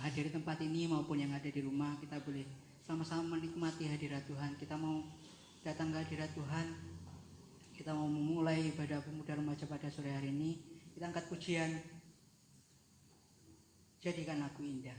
hadir di tempat ini maupun yang ada di rumah, kita boleh sama-sama menikmati hadirat Tuhan. Kita mau datang ke hadirat Tuhan, kita mau memulai ibadah pemuda remaja pada sore hari ini. Kita angkat pujian, jadikan aku indah.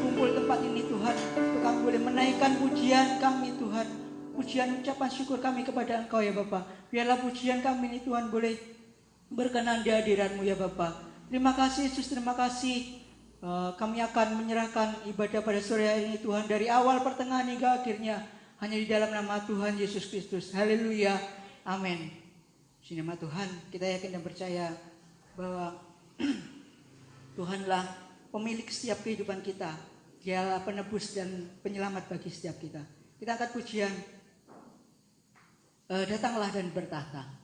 berkumpul tempat ini Tuhan, untuk kami boleh menaikkan pujian kami Tuhan, pujian ucapan syukur kami kepada Engkau ya Bapa. Biarlah pujian kami ini Tuhan boleh berkenan di hadirat-Mu ya Bapa. Terima kasih Yesus, terima kasih. Kami akan menyerahkan ibadah pada sore hari ini Tuhan, dari awal pertengahan hingga akhirnya hanya di dalam nama Tuhan Yesus Kristus. Haleluya, amin. Di nama Tuhan kita yakin dan percaya bahwa Tuhanlah pemilik setiap kehidupan kita. Dialah penebus dan penyelamat bagi setiap kita. Kita angkat pujian, datanglah dan bertahta.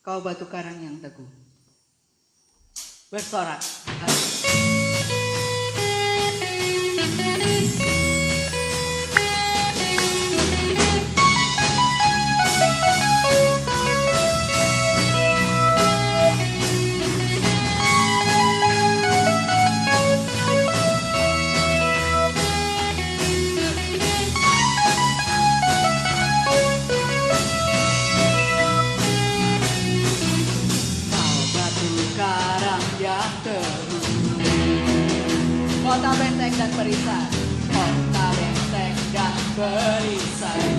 Kau batu karang yang teguh. Bersorak. Kota Benteng dan Perisai, Kota Benteng dan Perisai.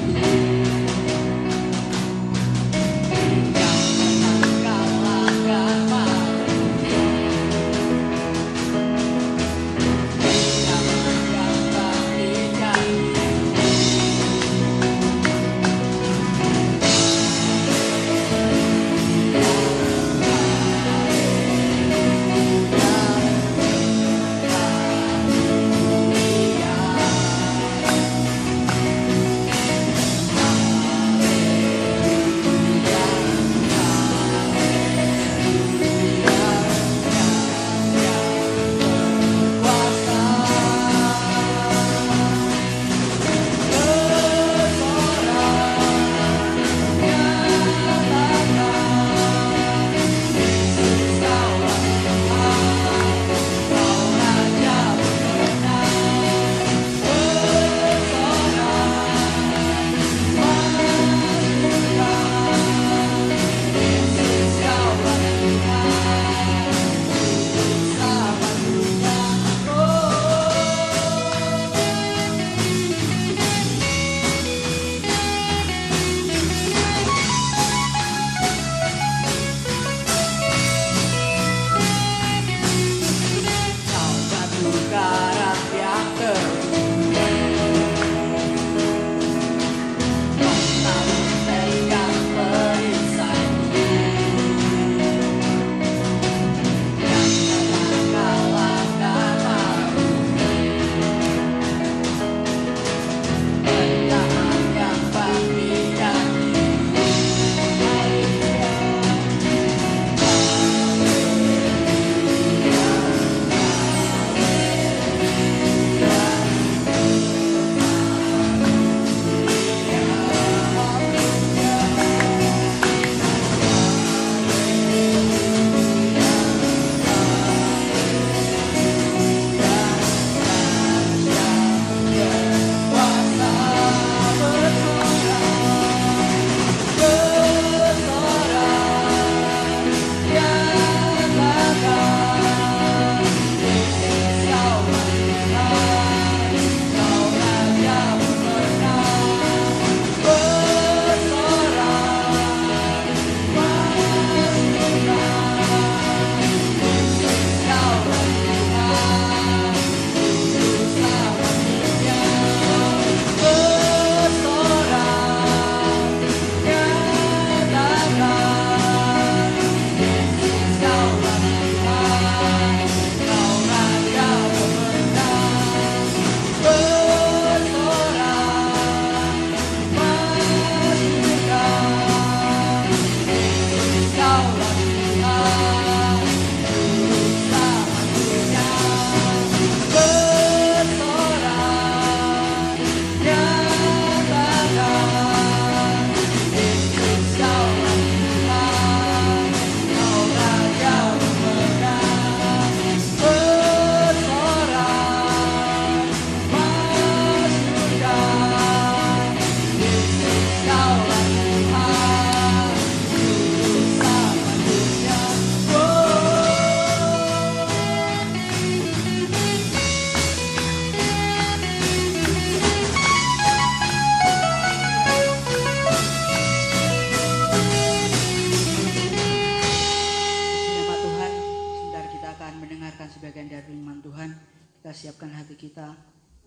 siapkan hati kita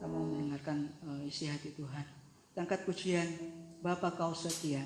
mau mendengarkan isi hati Tuhan. Angkat pujian, Bapa Kau setia.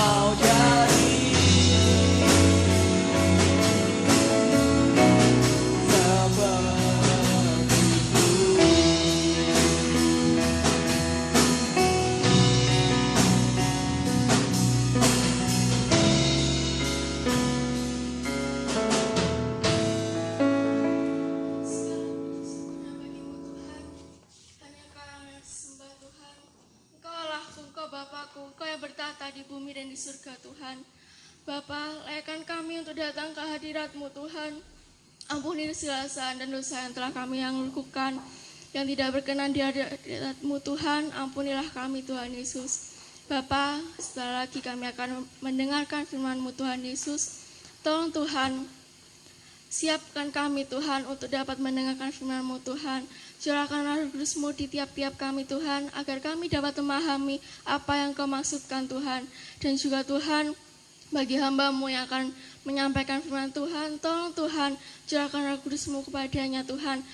kau jadi Engkau yang bertata di bumi dan di surga Tuhan. Bapa, layakkan kami untuk datang ke hadirat-Mu Tuhan. Ampuni segala kesalahan dan dosa yang telah kami lakukan, yang tidak berkenan di hadirat-Mu Tuhan. Ampunilah kami Tuhan Yesus. Bapa, setelah lagi kami akan mendengarkan firman-Mu Tuhan Yesus. Tolong Tuhan, siapkan kami Tuhan untuk dapat mendengarkan firman-Mu Tuhan. Curahkan Roh Kudus-Mu di tiap-tiap kami Tuhan, agar kami dapat memahami apa yang Kau maksudkan Tuhan. Dan juga Tuhan, bagi hamba-Mu yang akan menyampaikan firman Tuhan, tolong Tuhan, curahkan Roh Kudus-Mu kepadanya Tuhan,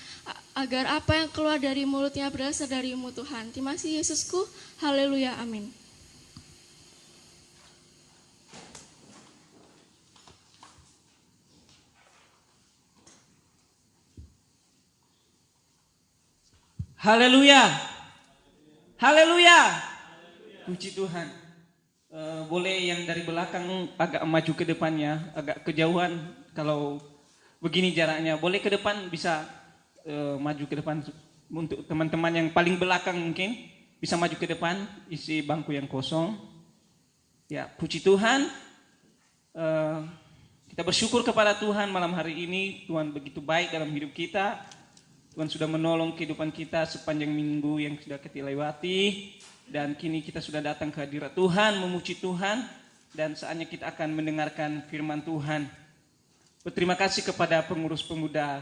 agar apa yang keluar dari mulutnya berasal dari-Mu Tuhan. Terima kasih Yesusku, haleluya, amin. Haleluya. Haleluya. Puji Tuhan. Boleh yang dari belakang agak maju ke depannya, agak kejauhan. Kalau begini jaraknya, boleh ke depan, bisa maju ke depan. Untuk teman-teman yang paling belakang mungkin bisa maju ke depan, isi bangku yang kosong. Ya, puji Tuhan. Kita bersyukur kepada Tuhan malam hari ini. Tuhan begitu baik dalam hidup kita. Tuhan sudah menolong kehidupan kita sepanjang minggu yang sudah kita lewati. Dan kini kita sudah datang ke hadirat Tuhan, memuji Tuhan. Dan saatnya kita akan mendengarkan firman Tuhan. Berterima kasih kepada pengurus pemuda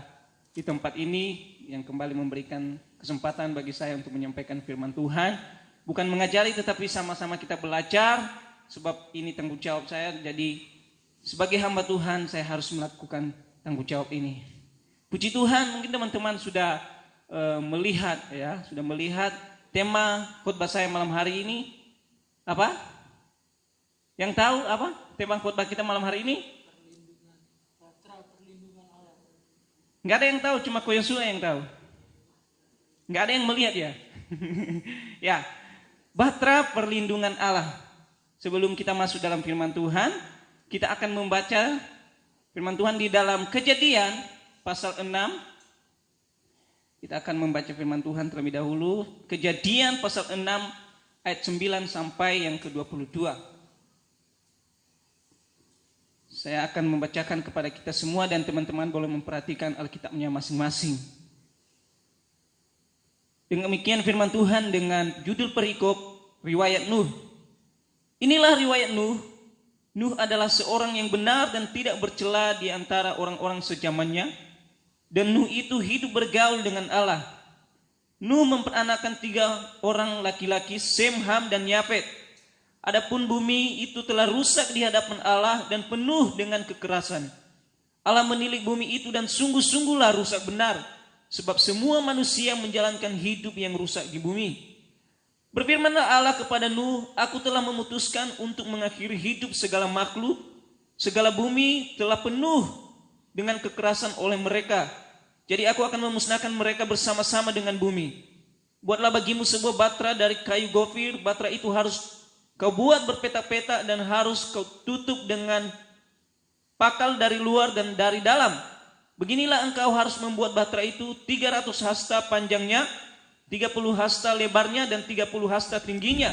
di tempat ini yang kembali memberikan kesempatan bagi saya untuk menyampaikan firman Tuhan. Bukan mengajari tetapi sama-sama kita belajar. Sebab ini tanggung jawab saya. Jadi sebagai hamba Tuhan saya harus melakukan tanggung jawab ini. Puji Tuhan, mungkin teman-teman sudah melihat tema khotbah saya malam hari ini. Apa? Yang tahu apa? Tema khotbah kita malam hari ini? Enggak ada yang tahu, cuma Ko Yosua yang tahu. Enggak ada yang melihat ya. Ya, Bahtera Perlindungan Allah. Sebelum kita masuk dalam firman Tuhan, kita akan membaca firman Tuhan di dalam Kejadian pasal 6. Kita akan membaca firman Tuhan terlebih dahulu. Kejadian pasal 6 ayat 9 sampai yang ke-22. Saya akan membacakan kepada kita semua dan teman-teman boleh memperhatikan Alkitabnya masing-masing. Demikian firman Tuhan dengan judul perikop riwayat Nuh. Inilah riwayat Nuh. Nuh adalah seorang yang benar dan tidak bercela di antara orang-orang sezamannya. Dan Nuh itu hidup bergaul dengan Allah. Nuh memperanakkan 3 orang laki-laki, Sem, Ham, dan Yafet. Adapun bumi itu telah rusak di hadapan Allah dan penuh dengan kekerasan. Allah menilik bumi itu dan sungguh-sungguhlah rusak benar. Sebab semua manusia menjalankan hidup yang rusak di bumi. Berfirmanlah Allah kepada Nuh, aku telah memutuskan untuk mengakhiri hidup segala makhluk. Segala bumi telah penuh dengan kekerasan oleh mereka. Jadi aku akan memusnahkan mereka bersama-sama dengan bumi. Buatlah bagimu sebuah batra dari kayu gofir. Batra itu harus kau buat berpetak-petak dan harus kau tutup dengan pakal dari luar dan dari dalam. Beginilah engkau harus membuat batra itu 300 hasta panjangnya, 30 hasta lebarnya dan 30 hasta tingginya.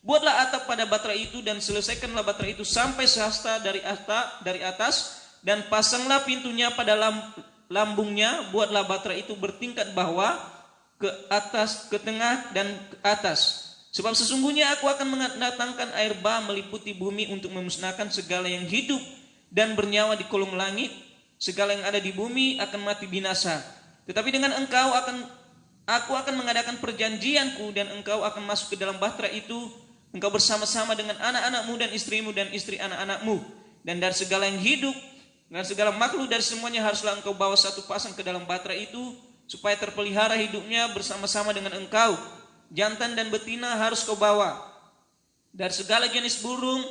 Buatlah atap pada batra itu dan selesaikanlah batra itu sampai sehasta dari atas dan pasanglah pintunya pada lambungnya. Buatlah batra itu bertingkat bawah, ke atas, ke tengah dan ke atas. Sebab sesungguhnya aku akan mendatangkan air bah meliputi bumi untuk memusnahkan segala yang hidup dan bernyawa di kolong langit. Segala yang ada di bumi akan mati binasa. Tetapi dengan aku akan mengadakan perjanjianku dan engkau akan masuk ke dalam bahtera itu. Engkau bersama-sama dengan anak-anakmu dan istrimu dan istri anak-anakmu. Dan dari segala yang hidup, dengan segala makhluk dari semuanya haruslah engkau bawa satu pasang ke dalam bahtera itu, supaya terpelihara hidupnya bersama-sama dengan engkau. Jantan dan betina harus kau bawa. Dari segala jenis burung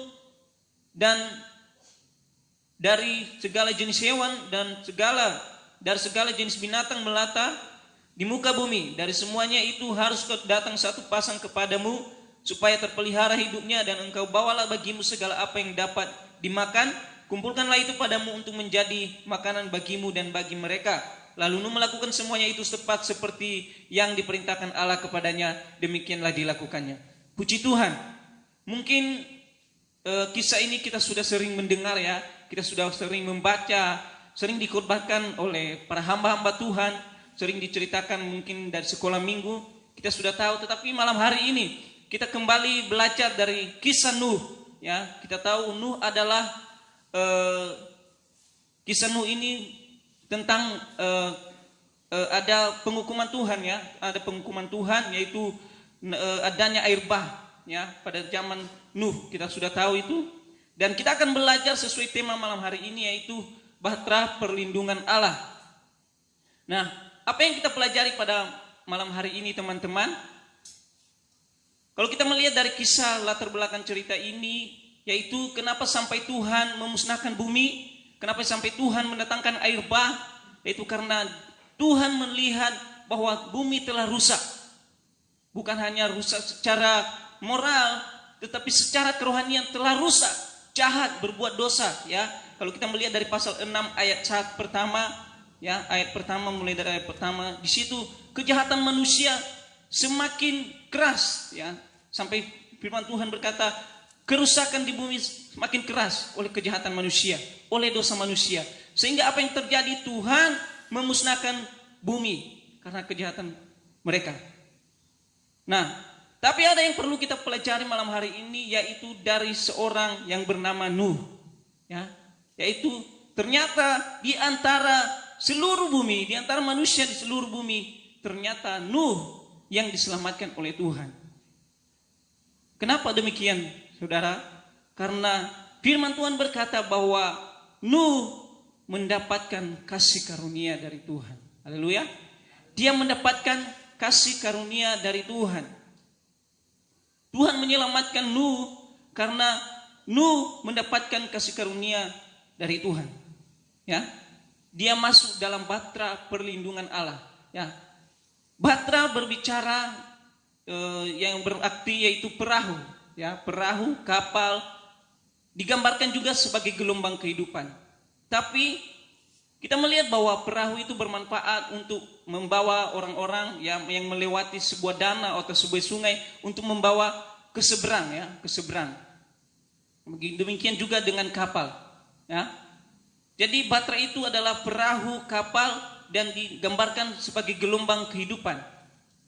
dan dari segala jenis hewan dan dari segala jenis binatang melata di muka bumi. Dari semuanya itu harus datang satu pasang kepadamu, supaya terpelihara hidupnya, dan engkau bawalah bagimu segala apa yang dapat dimakan. Kumpulkanlah itu padamu untuk menjadi makanan bagimu dan bagi mereka. Lalu Nuh melakukan semuanya itu tepat seperti yang diperintahkan Allah kepadanya, demikianlah dilakukannya. Puji Tuhan. Mungkin kisah ini kita sudah sering mendengar ya, kita sudah sering membaca, sering dikhotbahkan oleh para hamba-hamba Tuhan, sering diceritakan mungkin dari sekolah minggu, kita sudah tahu. Tetapi malam hari ini kita kembali belajar dari kisah Nuh. Ya, kita tahu Nuh adalah kisah Nuh ini tentang ada penghukuman Tuhan ya, ada penghukuman Tuhan, yaitu adanya air bah ya pada zaman Nuh, kita sudah tahu itu. Dan kita akan belajar sesuai tema malam hari ini, yaitu bahtera perlindungan Allah. Nah, apa yang kita pelajari pada malam hari ini teman-teman? Kalau kita melihat dari kisah latar belakang cerita ini, yaitu kenapa sampai Tuhan memusnahkan bumi, kenapa sampai Tuhan mendatangkan air bah, yaitu karena Tuhan melihat bahwa bumi telah rusak. Bukan hanya rusak secara moral, tetapi secara kerohanian telah rusak, jahat, berbuat dosa ya. Kalau kita melihat dari pasal 6 ayat 1 pertama ya, ayat pertama, mulai dari ayat pertama, di situ kejahatan manusia semakin keras ya, sampai firman Tuhan berkata, kerusakan di bumi semakin keras oleh kejahatan manusia, oleh dosa manusia. Sehingga apa yang terjadi, Tuhan memusnahkan bumi karena kejahatan mereka. Nah, tapi ada yang perlu kita pelajari malam hari ini, yaitu dari seorang yang bernama Nuh. Ya, yaitu ternyata di antara seluruh bumi, di antara manusia di seluruh bumi, ternyata Nuh yang diselamatkan oleh Tuhan. Kenapa demikian, saudara? Karena firman Tuhan berkata bahwa Nuh mendapatkan kasih karunia dari Tuhan. Haleluya. Dia mendapatkan kasih karunia dari Tuhan. Tuhan menyelamatkan Nuh karena Nuh mendapatkan kasih karunia dari Tuhan. Ya. Dia masuk dalam bahtera perlindungan Allah. Ya. Bahtera berbicara yang berarti yaitu perahu. Ya, perahu, kapal, digambarkan juga sebagai gelombang kehidupan. Tapi kita melihat bahwa perahu itu bermanfaat untuk membawa orang-orang yang melewati sebuah danau atau sebuah sungai, untuk membawa ke seberang ya, ke seberang. Demikian juga dengan kapal ya. Jadi bahtera itu adalah perahu, kapal, dan digambarkan sebagai gelombang kehidupan.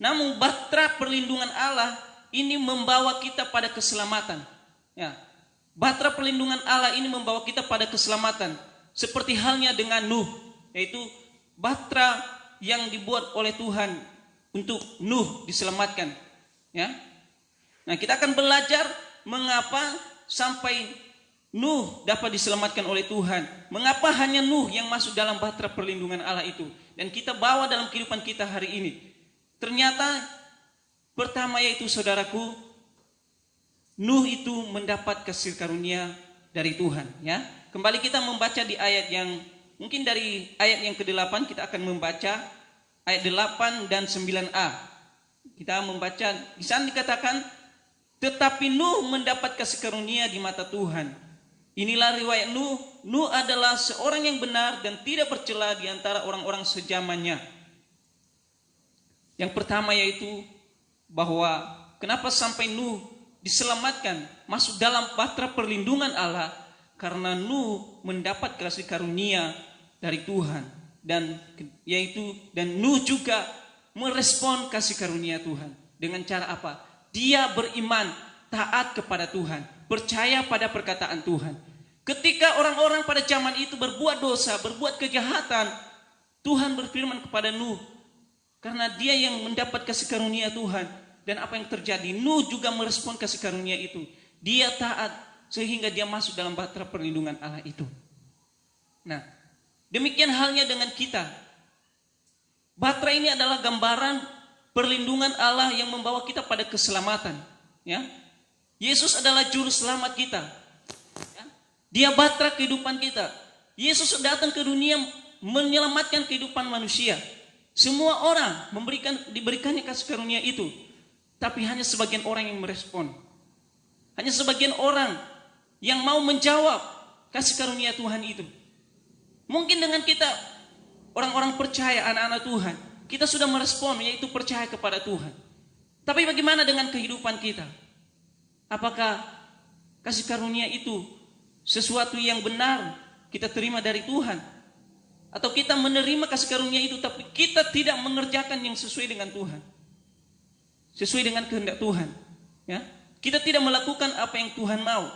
Namun bahtera perlindungan Allah ini membawa kita pada keselamatan. Ya. Bahtera perlindungan Allah ini membawa kita pada keselamatan. Seperti halnya dengan Nuh, yaitu bahtera yang dibuat oleh Tuhan untuk Nuh diselamatkan. Ya. Nah, kita akan belajar mengapa sampai Nuh dapat diselamatkan oleh Tuhan. Mengapa hanya Nuh yang masuk dalam bahtera perlindungan Allah itu. Dan kita bawa dalam kehidupan kita hari ini. Ternyata pertama yaitu saudaraku, Nuh itu mendapat kasih karunia dari Tuhan. Ya, kembali kita membaca di ayat yang mungkin dari ayat yang ke-8 kita akan membaca ayat 8 dan 9a. Kita membaca di sana dikatakan, tetapi Nuh mendapat kasih karunia di mata Tuhan. Inilah riwayat Nuh. Nuh adalah seorang yang benar dan tidak bercela di antara orang-orang sejamannya. Yang pertama yaitu bahwa kenapa sampai Nuh diselamatkan, masuk dalam bahtera perlindungan Allah, karena Nuh mendapat kasih karunia dari Tuhan, dan Nuh juga merespon kasih karunia Tuhan dengan cara apa? Dia beriman, taat kepada Tuhan, percaya pada perkataan Tuhan. Ketika orang-orang pada zaman itu berbuat dosa, berbuat kejahatan, Tuhan berfirman kepada Nuh, karena dia yang mendapat kasih karunia Tuhan. Dan apa yang terjadi? Nuh juga merespon kasih karunia itu. Dia taat sehingga dia masuk dalam bahtera perlindungan Allah itu. Nah, demikian halnya dengan kita. Bahtera ini adalah gambaran perlindungan Allah yang membawa kita pada keselamatan. Ya, Yesus adalah juru selamat kita. Ya. Dia batra kehidupan kita. Yesus datang ke dunia menyelamatkan kehidupan manusia. Semua orang diberikannya kasih karunia itu. Tapi hanya sebagian orang yang merespon. Hanya sebagian orang yang mau menjawab kasih karunia Tuhan itu. Mungkin dengan kita, orang-orang percaya, anak-anak Tuhan, kita sudah merespon, yaitu percaya kepada Tuhan. Tapi bagaimana dengan kehidupan kita? Apakah kasih karunia itu sesuatu yang benar kita terima dari Tuhan? Atau kita menerima kasih karunia itu tapi kita tidak mengerjakan yang sesuai dengan Tuhan, sesuai dengan kehendak Tuhan, ya? Kita tidak melakukan apa yang Tuhan mau.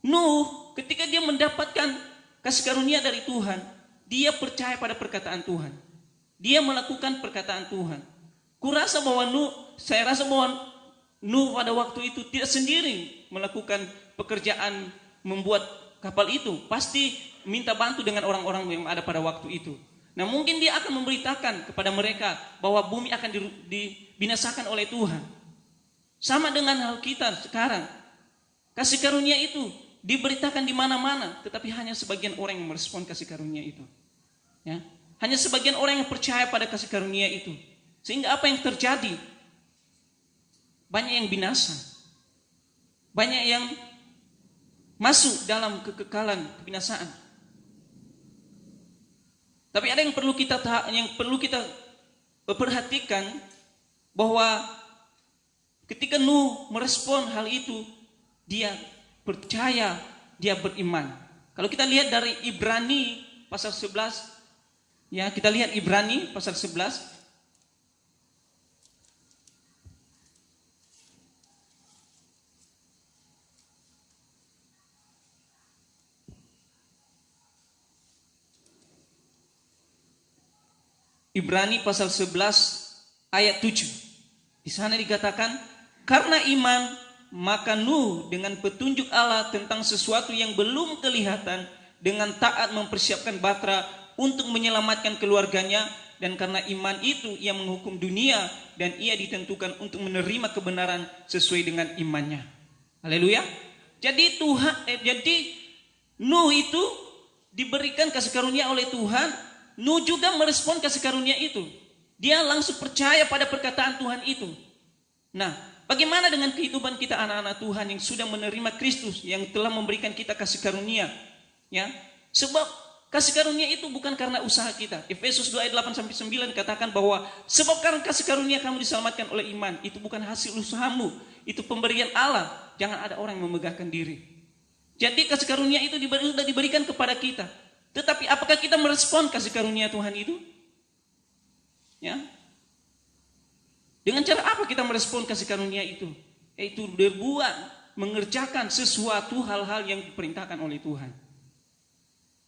Nuh ketika dia mendapatkan kasih karunia dari Tuhan, dia percaya pada perkataan Tuhan. Dia melakukan perkataan Tuhan. Saya rasa bahwa Nuh pada waktu itu tidak sendiri melakukan pekerjaan membuat kapal itu. Pasti minta bantu dengan orang-orang yang ada pada waktu itu. Nah, mungkin dia akan memberitakan kepada mereka bahwa bumi akan dibinasakan oleh Tuhan. Sama dengan hal kita sekarang. Kasih karunia itu diberitakan di mana-mana, tetapi hanya sebagian orang yang merespon kasih karunia itu. Ya, hanya sebagian orang yang percaya pada kasih karunia itu. Sehingga apa yang terjadi? Banyak yang binasa. Banyak yang masuk dalam kekekalan, kebinasaan. Tapi ada yang perlu kita perhatikan, bahwa ketika Nuh merespon hal itu, dia percaya, dia beriman. Kalau kita lihat dari Ibrani pasal 11, ya, kita lihat Ibrani pasal 11. Ibrani pasal 11 ayat 7. Di sana dikatakan, karena iman maka Nuh dengan petunjuk Allah tentang sesuatu yang belum kelihatan dengan taat mempersiapkan batra untuk menyelamatkan keluarganya, dan karena iman itu ia menghukum dunia dan ia ditentukan untuk menerima kebenaran sesuai dengan imannya. Haleluya. Jadi Nuh itu diberikan kasih karunia oleh Tuhan. Nuh juga merespon kasih karunia itu. Dia langsung percaya pada perkataan Tuhan itu. Nah, bagaimana dengan kehidupan kita anak-anak Tuhan yang sudah menerima Kristus, yang telah memberikan kita kasih karunia? Ya, sebab kasih karunia itu bukan karena usaha kita. Efesus 2 ayat 8-9 katakan bahwa sebab karena kasih karunia kamu diselamatkan oleh iman. Itu bukan hasil usahamu, itu pemberian Allah. Jangan ada orang yang memegahkan diri. Jadi kasih karunia itu sudah diberikan kepada kita. Tetapi apakah kita merespon kasih karunia Tuhan itu? Ya. Dengan cara apa kita merespon kasih karunia itu? Yaitu berbuat, mengerjakan sesuatu hal-hal yang diperintahkan oleh Tuhan.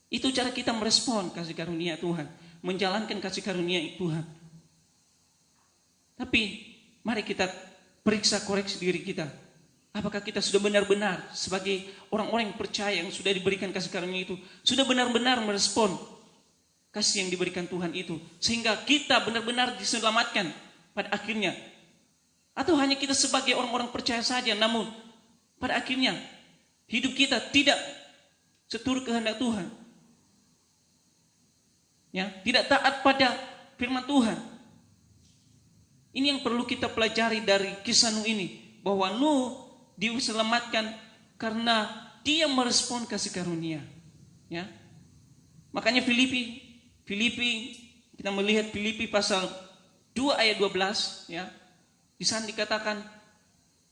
Itu cara kita merespon kasih karunia Tuhan, menjalankan kasih karunia Tuhan. Tapi mari kita periksa, koreksi diri kita. Apakah kita sudah benar-benar sebagai orang-orang yang percaya yang sudah diberikan kasih karunia itu, sudah benar-benar merespon kasih yang diberikan Tuhan itu, sehingga kita benar-benar diselamatkan pada akhirnya? Atau hanya kita sebagai orang-orang percaya saja, namun pada akhirnya hidup kita tidak seturut kehendak Tuhan, ya, tidak taat pada firman Tuhan. Ini yang perlu kita pelajari dari kisah Nuh ini, bahwa Nuh diselamatkan karena dia merespon kasih karunia, ya. Makanya Filipi kita melihat Filipi pasal 2 ayat 12, ya. Di sana dikatakan,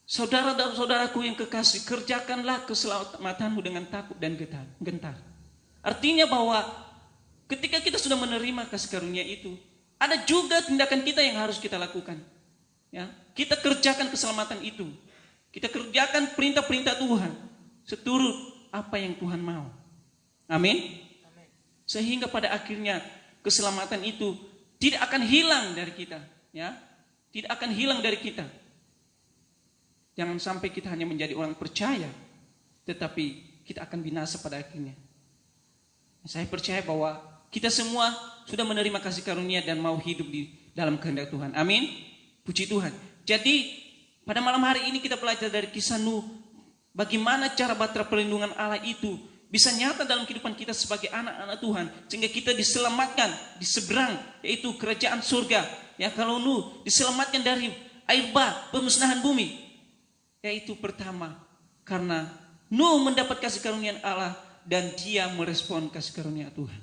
saudara-saudaraku yang kekasih, kerjakanlah keselamatanmu dengan takut dan gentar. Artinya bahwa ketika kita sudah menerima kasih karunia itu, ada juga tindakan kita yang harus kita lakukan, ya. Kita kerjakan keselamatan itu. Kita kerjakan perintah-perintah Tuhan seturut apa yang Tuhan mau. Amin. Sehingga pada akhirnya keselamatan itu tidak akan hilang dari kita, ya. Tidak akan hilang dari kita. Jangan sampai kita hanya menjadi orang percaya, tetapi kita akan binasa pada akhirnya. Saya percaya bahwa kita semua sudah menerima kasih karunia dan mau hidup di dalam kehendak Tuhan. Amin. Puji Tuhan. Jadi pada malam hari ini kita belajar dari kisah Nuh, Bagaimana cara bahtera perlindungan Allah itu bisa nyata dalam kehidupan kita sebagai anak-anak Tuhan, sehingga kita diselamatkan di seberang, yaitu kerajaan surga. Ya, kalau Nuh diselamatkan dari air bah, pemusnahan bumi, yaitu pertama karena Nuh mendapat kasih karunia Allah dan dia merespon kasih karunia Tuhan.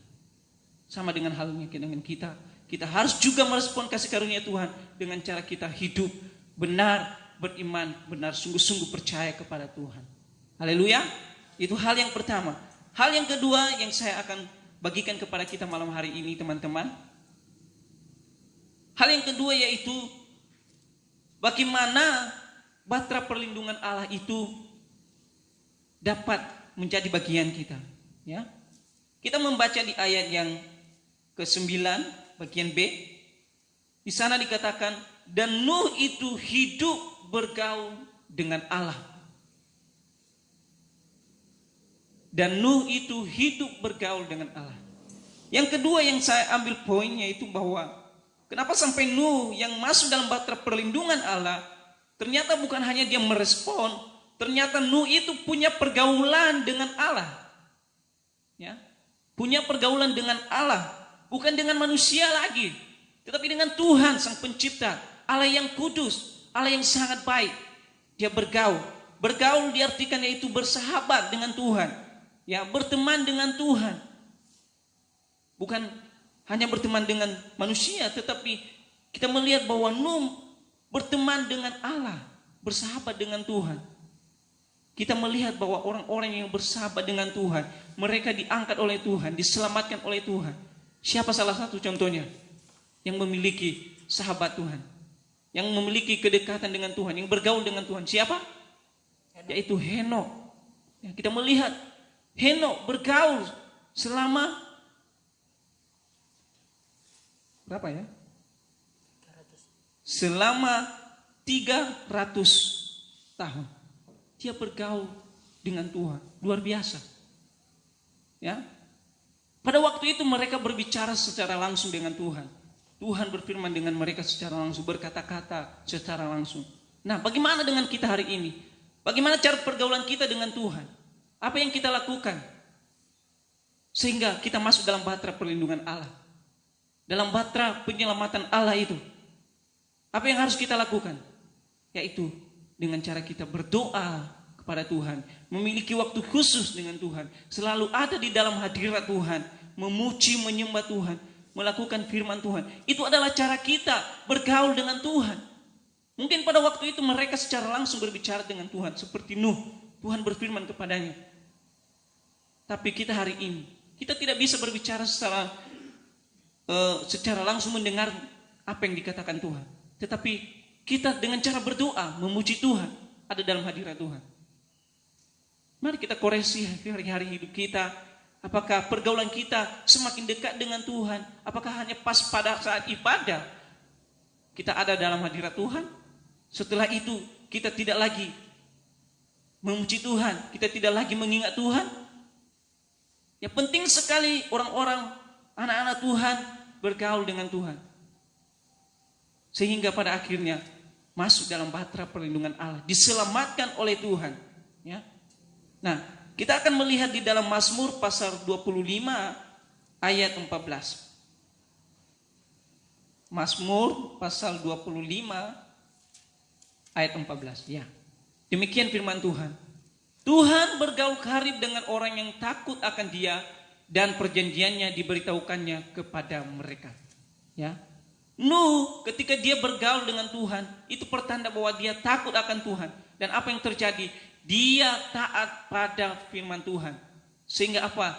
Sama dengan halnya dengan kita, kita harus juga merespon kasih karunia Tuhan dengan cara kita hidup benar, beriman, benar, sungguh-sungguh percaya kepada Tuhan. Haleluya. Itu hal yang pertama. Hal yang kedua yang saya akan bagikan kepada kita malam hari ini, teman-teman. Hal yang kedua yaitu bagaimana bahtera perlindungan Allah itu dapat menjadi bagian kita. Ya. Kita membaca di ayat yang ke-9 bagian B. Di sana dikatakan, dan Nuh itu hidup bergaul dengan Allah. Dan Nuh itu hidup bergaul dengan Allah. Yang kedua yang saya ambil poinnya itu bahwa kenapa sampai Nuh yang masuk dalam bahtera perlindungan Allah, ternyata bukan hanya dia merespon, ternyata Nuh itu punya pergaulan dengan Allah. Ya, punya pergaulan dengan Allah, bukan dengan manusia lagi, tetapi dengan Tuhan sang pencipta, Allah yang kudus, Allah yang sangat baik. Dia bergaul. Bergaul diartikan yaitu bersahabat dengan Tuhan. Ya, berteman dengan Tuhan. Bukan hanya berteman dengan manusia, tetapi kita melihat bahwa Nuh berteman dengan Allah, bersahabat dengan Tuhan. Kita melihat bahwa orang-orang yang bersahabat dengan Tuhan, mereka diangkat oleh Tuhan, diselamatkan oleh Tuhan. Siapa salah satu contohnya yang memiliki sahabat Tuhan, yang memiliki kedekatan dengan Tuhan, yang bergaul dengan Tuhan? Siapa? Yaitu Henokh. Ya, kita melihat Henokh bergaul selama berapa ya? Selama 300 tahun. Dia bergaul dengan Tuhan. Luar biasa. Ya. Pada waktu itu mereka berbicara secara langsung dengan Tuhan. Tuhan berfirman dengan mereka secara langsung, berkata-kata secara langsung. Nah, bagaimana dengan kita hari ini? Bagaimana cara pergaulan kita dengan Tuhan? Apa yang kita lakukan sehingga kita masuk dalam bahtera perlindungan Allah, dalam bahtera penyelamatan Allah itu? Apa yang harus kita lakukan? Yaitu dengan cara kita berdoa kepada Tuhan, memiliki waktu khusus dengan Tuhan, selalu ada di dalam hadirat Tuhan, memuji, menyembah Tuhan, melakukan firman Tuhan. Itu adalah cara kita bergaul dengan Tuhan. Mungkin pada waktu itu mereka secara langsung berbicara dengan Tuhan, seperti Nuh, Tuhan berfirman kepadanya. Tapi kita hari ini, kita tidak bisa berbicara secara langsung mendengar apa yang dikatakan Tuhan. Tetapi kita dengan cara berdoa, memuji Tuhan, ada dalam hadirat Tuhan. Mari kita koreksi hari-hari hidup kita. Apakah pergaulan kita semakin dekat dengan Tuhan? Apakah hanya pas pada saat ibadah kita ada dalam hadirat Tuhan? Setelah itu kita tidak lagi memuji Tuhan, kita tidak lagi mengingat Tuhan. Ya, penting sekali orang-orang, anak-anak Tuhan bergaul dengan Tuhan, sehingga pada akhirnya masuk dalam bahtera perlindungan Allah, diselamatkan oleh Tuhan. Ya. Nah, kita akan melihat di dalam Mazmur pasal 25 ayat 14. Mazmur pasal 25 ayat 14. Ya. Demikian firman Tuhan. Tuhan bergaul karib dengan orang yang takut akan Dia, dan perjanjiannya diberitahukannya kepada mereka. Ya. Nuh ketika dia bergaul dengan Tuhan, itu pertanda bahwa dia takut akan Tuhan. Dan apa yang terjadi? Dia taat pada firman Tuhan. Sehingga apa?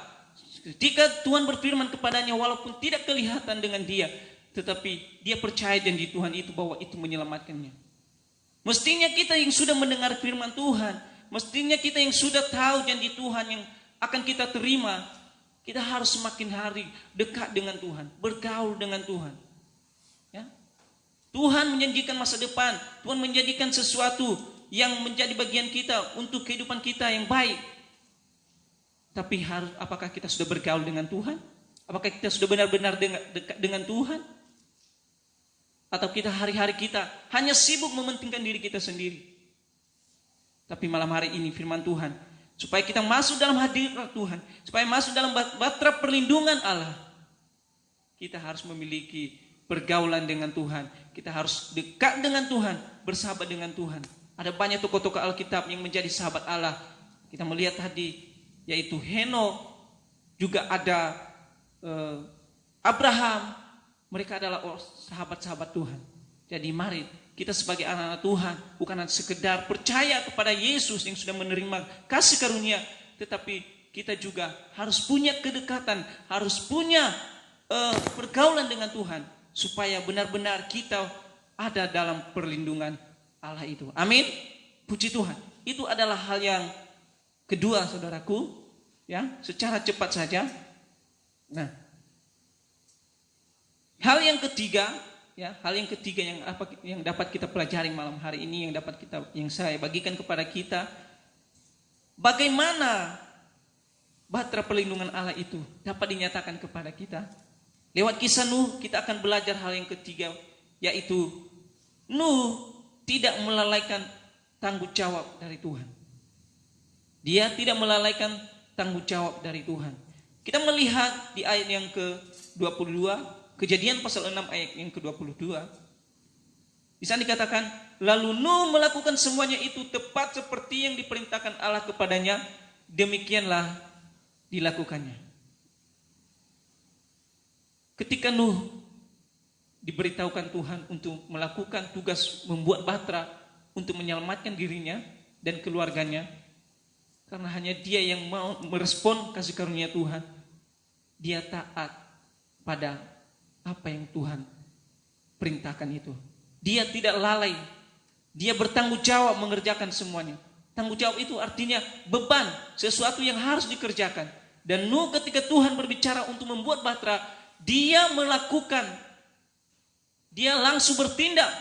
Ketika Tuhan berfirman kepadanya, walaupun tidak kelihatan dengan dia, tetapi dia percaya janji Tuhan itu, bahwa itu menyelamatkannya. Mestinya kita yang sudah mendengar firman Tuhan, mestinya kita yang sudah tahu janji Tuhan yang akan kita terima, kita harus semakin hari dekat dengan Tuhan, bergaul dengan Tuhan. Ya. Tuhan menjanjikan masa depan, Tuhan menjadikan sesuatu yang menjadi bagian kita untuk kehidupan kita yang baik. Tapi apakah kita sudah bergaul dengan Tuhan? Apakah kita sudah benar-benar dekat dengan Tuhan? Atau kita hari-hari kita hanya sibuk mementingkan diri kita sendiri? Tapi malam hari ini firman Tuhan, supaya kita masuk dalam hadirat Tuhan, supaya masuk dalam bahtera perlindungan Allah, kita harus memiliki pergaulan dengan Tuhan. Kita harus dekat dengan Tuhan, bersahabat dengan Tuhan. Ada banyak tokoh-tokoh Alkitab yang menjadi sahabat Allah. Kita melihat tadi, yaitu Henokh, juga ada Abraham. Mereka adalah sahabat-sahabat Tuhan. Jadi mari kita sebagai anak-anak Tuhan bukan hanya sekedar percaya kepada Yesus yang sudah menerima kasih karunia, tetapi kita juga harus punya kedekatan, harus punya pergaulan dengan Tuhan, supaya benar-benar kita ada dalam perlindungan Allah itu. Amin. Puji Tuhan. Itu adalah hal yang kedua, saudaraku, ya, secara cepat saja. Nah, hal yang ketiga, ya, hal yang ketiga yang dapat kita pelajari malam hari ini, yang saya bagikan kepada kita, bagaimana bahtera perlindungan Allah itu dapat dinyatakan kepada kita. Lewat kisah Nuh kita akan belajar hal yang ketiga, yaitu Nuh tidak melalaikan tanggung jawab dari Tuhan. Dia tidak melalaikan tanggung jawab dari Tuhan. Kita melihat di ayat yang ke-22, Kejadian pasal 6 ayat yang ke-22. Di sana dikatakan, lalu Nuh melakukan semuanya itu tepat seperti yang diperintahkan Allah kepadanya, demikianlah dilakukannya. Ketika Nuh diberitahukan Tuhan untuk melakukan tugas membuat bahtera untuk menyelamatkan dirinya dan keluarganya, karena hanya dia yang mau merespon kasih karunia Tuhan, dia taat pada apa yang Tuhan perintahkan itu. Dia tidak lalai, dia bertanggung jawab mengerjakan semuanya. Tanggung jawab itu artinya beban, sesuatu yang harus dikerjakan. Dan Nuh ketika Tuhan berbicara untuk membuat bahtera, dia melakukan, dia langsung bertindak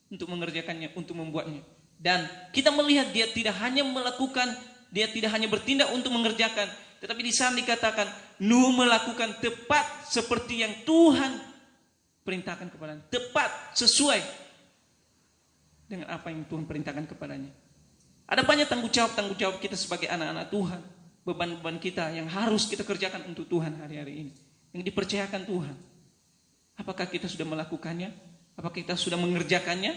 untuk mengerjakannya, untuk membuatnya. Dan kita melihat dia tidak hanya melakukan, dia tidak hanya bertindak untuk mengerjakan, tetapi di sana dikatakan Nuh melakukan tepat seperti yang Tuhan perintahkan kepadanya, tepat sesuai dengan apa yang Tuhan perintahkan kepadanya. Ada banyak tanggung jawab kita sebagai anak-anak Tuhan, beban-beban kita yang harus kita kerjakan untuk Tuhan hari-hari ini, yang dipercayakan Tuhan. Apakah kita sudah melakukannya? Apakah kita sudah mengerjakannya?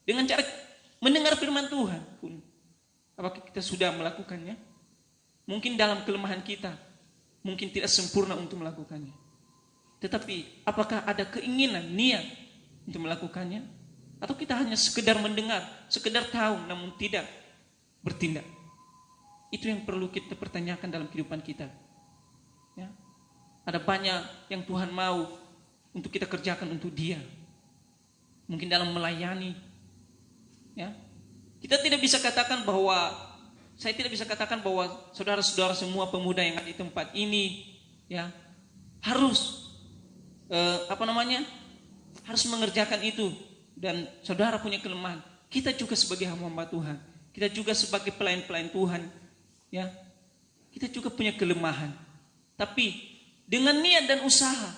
Dengan cara mendengar firman Tuhan pun, apakah kita sudah melakukannya? Mungkin dalam kelemahan kita, mungkin tidak sempurna untuk melakukannya. Tetapi apakah ada keinginan, niat untuk melakukannya? Atau kita hanya sekedar mendengar, sekedar tahu namun tidak bertindak? Itu yang perlu kita pertanyakan dalam kehidupan kita. Ya. Ada banyak yang Tuhan mau untuk kita kerjakan untuk Dia. Mungkin dalam melayani. Ya. Kita tidak bisa katakan bahwa, saya tidak bisa katakan bahwa saudara-saudara semua pemuda yang ada di tempat ini, ya, harus harus mengerjakan itu. Dan saudara punya kelemahan. Kita juga sebagai hamba Tuhan, kita juga sebagai pelayan-pelayan Tuhan, ya, kita juga punya kelemahan. Tapi dengan niat dan usaha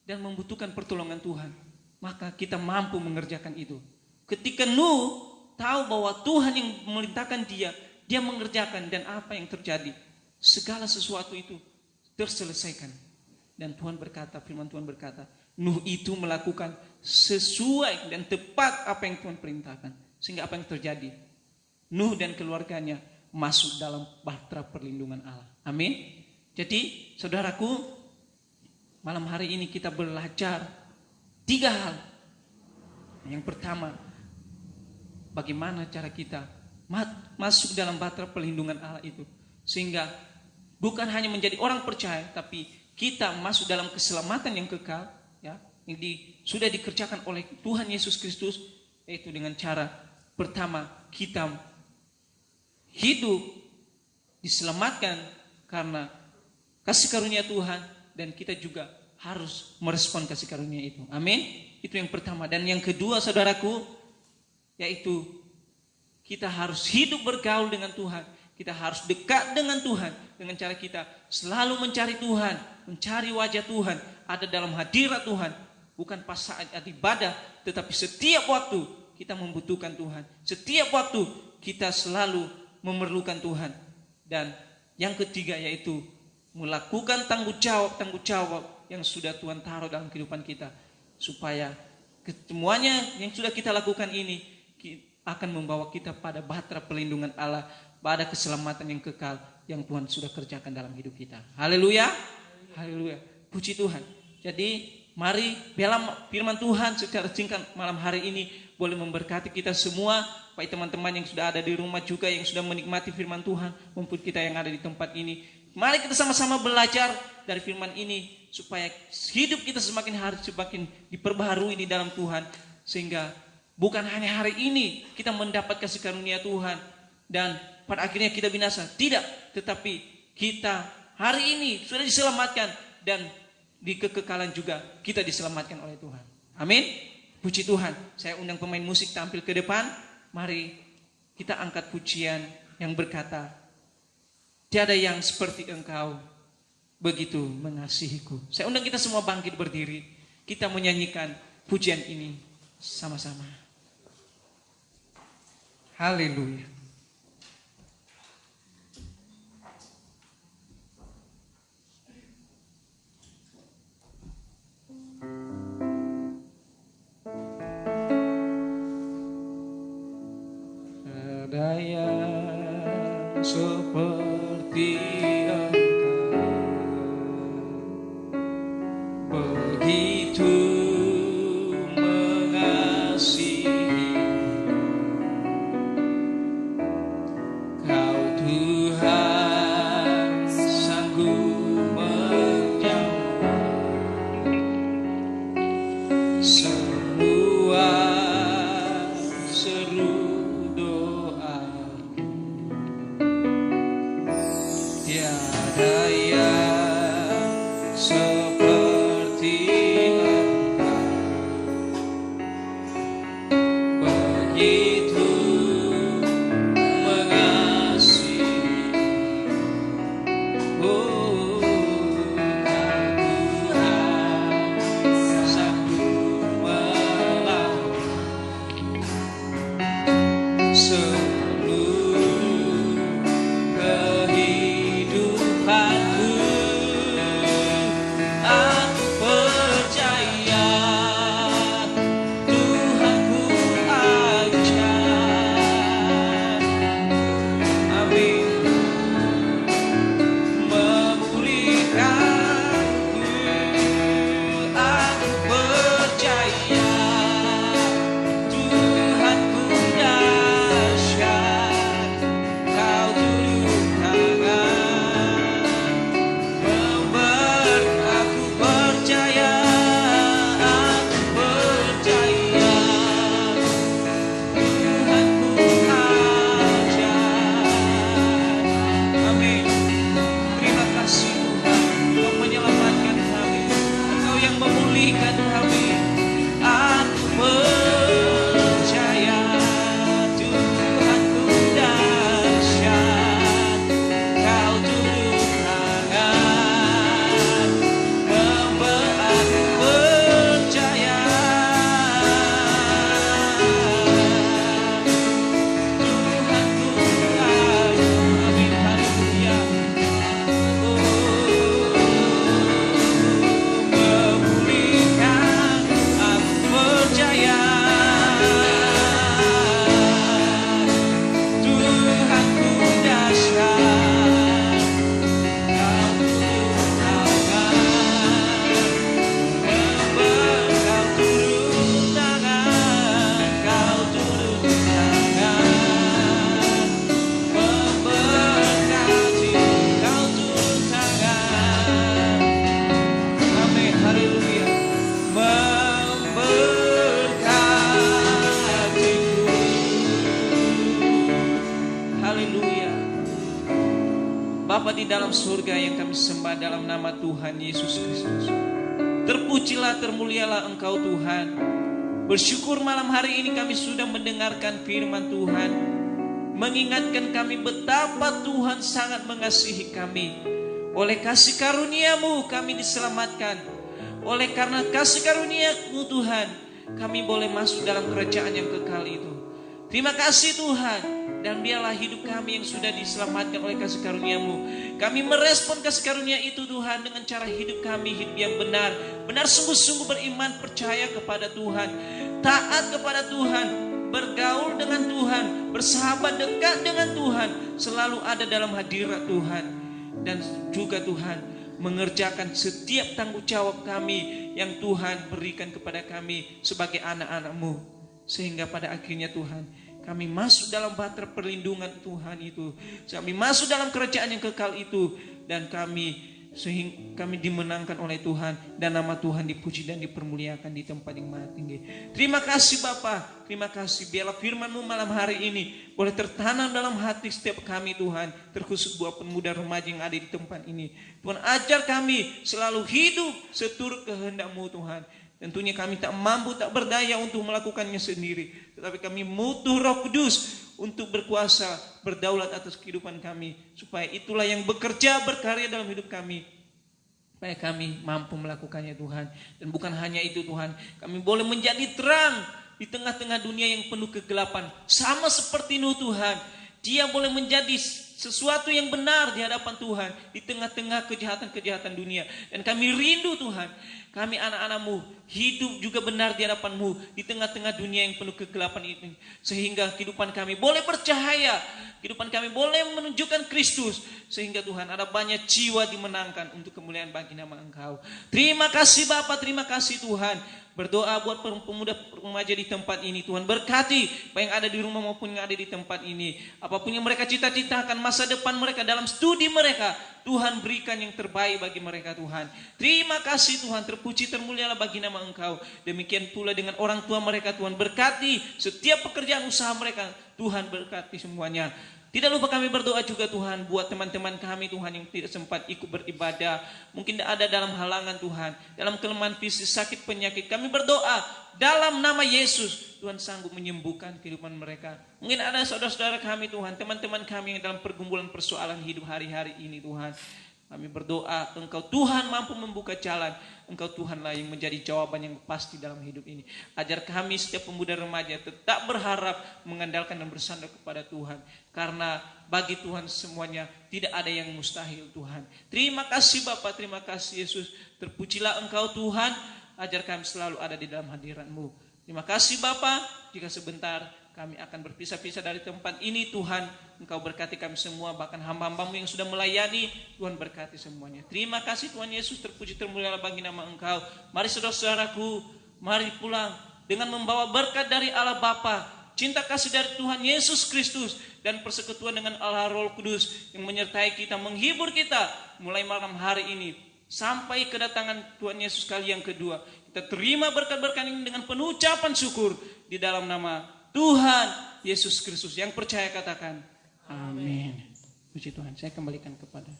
dan membutuhkan pertolongan Tuhan, maka kita mampu mengerjakan itu. Ketika Nuh tahu bahwa Tuhan yang memerintahkan dia mengerjakan, dan apa yang terjadi? Segala sesuatu itu terselesaikan. Dan Tuhan berkata, firman Tuhan berkata, Nuh itu melakukan sesuai dan tepat apa yang Tuhan perintahkan. Sehingga apa yang terjadi? Nuh dan keluarganya masuk dalam bahtera perlindungan Allah. Amin. Jadi saudaraku, malam hari ini kita belajar 3 hal. Yang pertama, bagaimana cara kita masuk dalam bahtera perlindungan Allah itu, sehingga bukan hanya menjadi orang percaya, tapi kita masuk dalam keselamatan yang kekal, ya, yang sudah dikerjakan oleh Tuhan Yesus Kristus, yaitu dengan cara pertama, kita hidup diselamatkan karena kasih karunia Tuhan. Dan kita juga harus merespon kasih karunia itu. Amin. Itu yang pertama. Dan yang kedua, saudaraku, yaitu kita harus hidup bergaul dengan Tuhan. Kita harus dekat dengan Tuhan. Dengan cara kita selalu mencari Tuhan, mencari wajah Tuhan, ada dalam hadirat Tuhan. Bukan pas saat ibadah, tetapi setiap waktu kita membutuhkan Tuhan. Setiap waktu kita selalu memerlukan Tuhan. Dan yang ketiga yaitu melakukan tanggung jawab yang sudah Tuhan taruh dalam kehidupan kita, supaya semuanya yang sudah kita lakukan ini akan membawa kita pada bahtera perlindungan Allah, pada keselamatan yang kekal yang Tuhan sudah kerjakan dalam hidup kita. Haleluya, haleluya, puji Tuhan. Jadi mari dalam firman Tuhan secara singkat malam hari ini boleh memberkati kita semua, baik teman-teman yang sudah ada di rumah juga yang sudah menikmati firman Tuhan, maupun kita yang ada di tempat ini. Mari kita sama-sama belajar dari firman ini supaya hidup kita semakin hari semakin diperbaharui di dalam Tuhan, sehingga bukan hanya hari ini kita mendapat kasih karunia Tuhan dan pada akhirnya kita binasa, tidak, tetapi kita hari ini sudah diselamatkan dan di kekekalan juga kita diselamatkan oleh Tuhan. Amin. Puji Tuhan. Saya undang pemain musik tampil ke depan. Mari kita angkat pujian yang berkata, tiada yang seperti Engkau begitu mengasihiku. Saya undang kita semua bangkit berdiri. Kita menyanyikan pujian ini sama-sama. Haleluya. Ada yang seperti Engkau, begitu mengasihi. Kau Tuhan sanggup menjawab semua seru doa. Tiada yang seperti Engkau, begitu mengasihi. Oh, Kau Tuhan sanggup melawan seluruh kehidupanku. Aku percaya Tuhanku ajar, amin, memulihkanku. Aku percaya Tuhanku dahsyat. Kau turun tangan aku percaya, aku percaya Tuhanku ajar, amin. Terima kasih Tuhan, Kau menyelamatkan kami, Engkau yang memulihkan kami. Aku percaya Tuhanku dahsyat. Kau turun tangan aku percaya Tuhanku ajar, amin, haleluya. Memulihkan, aku percaya Tuhanku dahsyat. Kau turun tangan, Kau turun tangan, Kau turun tangan, memberkati, Kau turun tangan, amin, haleluya, memberkatiku, haleluya. Bapa di dalam surga yang kami sembah dalam nama Tuhan Yesus Kristus, terpujilah, termulialah Engkau Tuhan. Bersyukur malam hari ini kami sudah mendengarkan firman Tuhan, mengingatkan kami betapa Tuhan sangat mengasihi kami. Oleh kasih karunia-Mu kami diselamatkan. Oleh karena kasih karunia-Mu Tuhan, kami boleh masuk dalam kerajaan yang kekal itu. Terima kasih Tuhan. Dan biarlah hidup kami yang sudah diselamatkan oleh kasih karunia-Mu, kami merespon kasih karunia itu Tuhan dengan cara hidup kami, hidup yang benar. Benar sungguh-sungguh beriman, percaya kepada Tuhan, taat kepada Tuhan, bergaul dengan Tuhan, bersahabat dekat dengan Tuhan, selalu ada dalam hadirat Tuhan. Dan juga Tuhan mengerjakan setiap tanggung jawab kami yang Tuhan berikan kepada kami sebagai anak-anak-Mu. Sehingga pada akhirnya Tuhan, kami masuk dalam bahtera perlindungan Tuhan itu. Kami masuk dalam kerajaan yang kekal itu. Dan kami dimenangkan oleh Tuhan. Dan nama Tuhan dipuji dan dipermuliakan di tempat yang maha tinggi. Terima kasih Bapa. Terima kasih. Biarlah firman-Mu malam hari ini boleh tertanam dalam hati setiap kami Tuhan. Terkhusus buat pemuda remaja yang ada di tempat ini. Tuhan, ajar kami selalu hidup seturut kehendak-Mu Tuhan. Tentunya kami tak mampu, tak berdaya untuk melakukannya sendiri. Tetapi kami butuh Roh Kudus untuk berkuasa, berdaulat atas kehidupan kami. Supaya itulah yang bekerja, berkarya dalam hidup kami. Supaya kami mampu melakukannya Tuhan. Dan bukan hanya itu Tuhan, kami boleh menjadi terang di tengah-tengah dunia yang penuh kegelapan. Sama seperti Nuh Tuhan. Dia boleh menjadi sesuatu yang benar di hadapan Tuhan. Di tengah-tengah kejahatan-kejahatan dunia. Dan kami rindu Tuhan, kami anak-anak-Mu hidup juga benar di hadapan-Mu di tengah-tengah dunia yang penuh kegelapan itu. Sehingga kehidupan kami boleh bercahaya. Kehidupan kami boleh menunjukkan Kristus. Sehingga Tuhan, ada banyak jiwa dimenangkan untuk kemuliaan bagi nama Engkau. Terima kasih Bapa, terima kasih Tuhan. Berdoa buat pemuda remaja di tempat ini Tuhan. Berkati apa yang ada di rumah maupun yang ada di tempat ini. Apapun yang mereka cita-citakan masa depan mereka dalam studi mereka, Tuhan berikan yang terbaik bagi mereka Tuhan. Terima kasih Tuhan, terpuji termulialah bagi nama Engkau. Demikian pula dengan orang tua mereka Tuhan. Berkati setiap pekerjaan usaha mereka, Tuhan berkati semuanya. Tidak lupa kami berdoa juga Tuhan buat teman-teman kami Tuhan yang tidak sempat ikut beribadah. Mungkin ada dalam halangan Tuhan, dalam kelemahan fisik, sakit, penyakit. Kami berdoa dalam nama Yesus, Tuhan sanggup menyembuhkan kehidupan mereka. Mungkin ada saudara-saudara kami Tuhan, teman-teman kami yang dalam pergumulan persoalan hidup hari-hari ini Tuhan. Kami berdoa Engkau Tuhan mampu membuka jalan. Engkau Tuhanlah yang menjadi jawaban yang pasti dalam hidup ini. Ajar kami setiap pemuda remaja tetap berharap, mengandalkan dan bersandar kepada Tuhan. Karena bagi Tuhan semuanya tidak ada yang mustahil Tuhan. Terima kasih Bapa, terima kasih Yesus. Terpujilah Engkau Tuhan. Ajar kami selalu ada di dalam hadirat-Mu. Terima kasih Bapa. Jika sebentar kami akan berpisah-pisah dari tempat ini Tuhan, Engkau berkati kami semua, bahkan hamba-hamba-Mu yang sudah melayani, Tuhan berkati semuanya. Terima kasih Tuhan Yesus, terpuji termulialah bagi nama Engkau. Mari saudara-saudaraku, mari pulang dengan membawa berkat dari Allah Bapa, cinta kasih dari Tuhan Yesus Kristus, dan persekutuan dengan Allah Roh Kudus yang menyertai kita, menghibur kita mulai malam hari ini sampai kedatangan Tuhan Yesus kali yang kedua. Kita terima berkat-berkat ini dengan penuh ucapan syukur di dalam nama Tuhan Yesus Kristus. Yang percaya katakan amin. Puji Tuhan. Saya kembalikan kepada